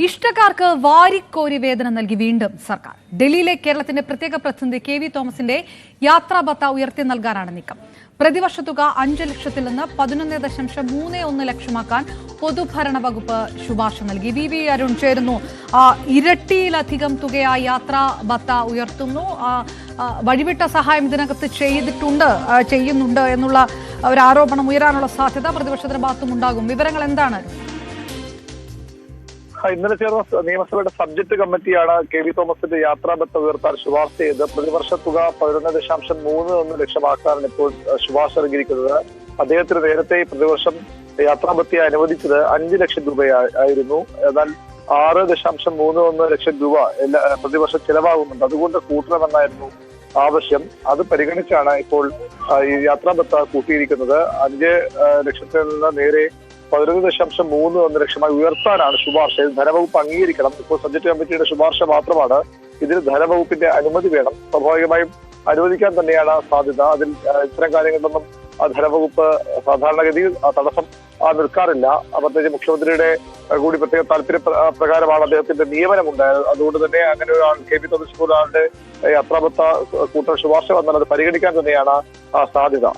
ഇഷ്ടക്കാർക്ക് വാരിക്കോരി വേതന നൽകി വീണ്ടും സർക്കാർ. ഡൽഹിയിലെ കേരളത്തിന്റെ പ്രത്യേക പ്രതിനിധി കെ.വി. തോമസിന്റെ യാത്രാ ഭത്ത ഉയർത്തി നൽകാനാണ് നീക്കം. പ്രതിവർഷ തുക 5 ലക്ഷത്തിൽ നിന്ന് 11.31 ലക്ഷമാക്കാൻ പൊതുഭരണ വകുപ്പ് ശുപാർശ നൽകി. വി അരുൺ ചേരുന്നു. ഇരട്ടിയിലധികം തുകയായി യാത്രാ ഭത്ത ഉയർത്തുന്നു. വഴിവിട്ട സഹായം ഇതിനകത്ത് ചെയ്യുന്നുണ്ട് എന്നുള്ള ഒരു ആരോപണം ഉയരാനുള്ള സാധ്യത പ്രതിപക്ഷത്തിന്റെ ഭാഗത്തും ഉണ്ടാകും. വിവരങ്ങൾ എന്താണ്? ഇന്നലെ ചേർന്ന നിയമസഭയുടെ സബ്ജക്ട് കമ്മിറ്റിയാണ് കെ.വി. തോമസിന്റെ യാത്രാ ഭത്ത ഉയർത്താൻ ശുപാർശ ചെയ്ത് പ്രതിവർഷ തുക 11.31 ലക്ഷമാക്കാനാണ് ഇപ്പോൾ ശുപാർശ നൽകിയിരിക്കുന്നത്. അദ്ദേഹത്തിന് നേരത്തെ പ്രതിവർഷം യാത്രാ ഭത്തയെ അനുവദിച്ചത് 5 ലക്ഷം രൂപയായിരുന്നു. എന്നാൽ 6.31 ലക്ഷം രൂപ പ്രതിവർഷം ചെലവാകുന്നുണ്ട്. അതുകൊണ്ട് കൂട്ടണമെന്നായിരുന്നു ആവശ്യം. അത് പരിഗണിച്ചാണ് ഇപ്പോൾ ഈ യാത്രാ ഭത്ത കൂട്ടിയിരിക്കുന്നത്. 5 ലക്ഷത്തിൽ നിന്ന് നേരെ 11.31 ലക്ഷമായി ഉയർത്താനാണ് ശുപാർശ. ധനവകുപ്പ് അംഗീകരിക്കണം. ഇപ്പോൾ സബ്ജക്ട് കമ്മിറ്റിയുടെ ശുപാർശ മാത്രമാണ്. ഇതിന് ധനവകുപ്പിന്റെ അനുമതി വേണം. സ്വാഭാവികമായും അനുവദിക്കാൻ തന്നെയാണ് സാധ്യത. അതിൽ ഇത്തരം കാര്യങ്ങളിലൊന്നും ധനവകുപ്പ് സാധാരണഗതിയിൽ തടസ്സം നിൽക്കാറില്ല. പ്രത്യേകിച്ച് മുഖ്യമന്ത്രിയുടെ കൂടി പ്രത്യേക താല്പര്യ പ്രകാരമാണ് അദ്ദേഹത്തിന്റെ നിയമനമുണ്ടായത്. അതുകൊണ്ട് തന്നെ അങ്ങനെ ഒരാൾ കെ.വി. തോമസ് പോലെ ആളുടെ യാത്രാഭത്ത കൂട്ടൽ ശുപാർശ വന്നാൽ അത് പരിഗണിക്കാൻ തന്നെയാണ് സാധ്യത.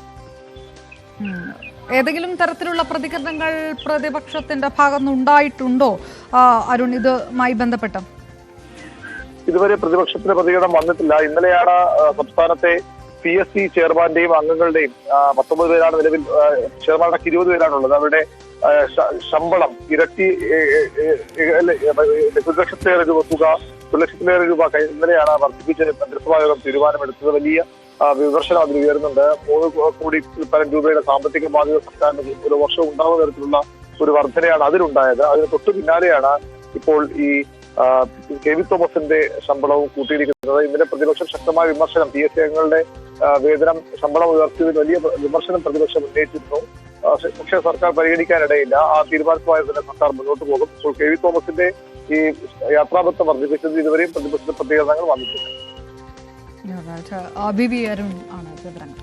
ഏതെങ്കിലും തരത്തിലുള്ള പ്രതികരണങ്ങൾ പ്രതിപക്ഷത്തിന്റെ ഭാഗത്തുനിന്ന് ഉണ്ടായിട്ടുണ്ടോ അരുൺ ഇതുമായി ബന്ധപ്പെട്ട്? ഇതുവരെ പ്രതിപക്ഷത്തിന്റെ പ്രതികരണം വന്നിട്ടില്ല. ഇന്നലെയാണ് സംസ്ഥാനത്തെ PSC ചെയർമാന്റെയും അംഗങ്ങളുടെയും 19 പേരാണ് നിലവിൽ, ചെയർമാനടക്കം 20 പേരാണുള്ളത്. അവരുടെ ശമ്പളം ഇരട്ടി 1 ലക്ഷത്തിലേറെ രൂപ തുക 1 ലക്ഷത്തിലേറെ രൂപ ഇന്നലെയാണ് വർദ്ധിപ്പിച്ച് മന്ത്രിസഭാ യോഗം തീരുമാനമെടുത്തത്. വലിയ വിമർശനം അതിൽ ഉയരുന്നുണ്ട്. 3 കോടി പരം രൂപയുടെ സാമ്പത്തിക ബാധ്യത സർക്കാരിന് ഒരു വർഷം ഉണ്ടാവുന്ന തരത്തിലുള്ള ഒരു വർധനയാണ് അതിലുണ്ടായത്. അതിന് തൊട്ടു പിന്നാലെയാണ് ഇപ്പോൾ ഈ കെ.വി. തോമസിന്റെ ശമ്പളവും കൂട്ടിയിരിക്കുന്നത്. ഇന്നലെ പ്രതിപക്ഷം ശക്തമായ വിമർശനം PSC അംഗങ്ങളുടെ വേതനം ശമ്പളം ഉയർത്തിയതിൽ വലിയ വിമർശനം പ്രതിപക്ഷം ഉന്നയിച്ചിരുന്നു. പക്ഷേ സർക്കാർ പരിഗണിക്കാനിടയില്ല. ആ തീരുമാനവുമായി തന്നെ സർക്കാർ മുന്നോട്ട് പോകും. ഇപ്പോൾ കെ.വി. തോമസിന്റെ ഈ യാത്രാഭത്ത വർദ്ധിപ്പിച്ചത് ഇതുവരെയും പ്രതിപക്ഷത്തിന്റെ പ്രതികരണങ്ങൾ വന്നിട്ടുണ്ട്. വി അരുൺ ആണ് വിവരങ്ങൾ.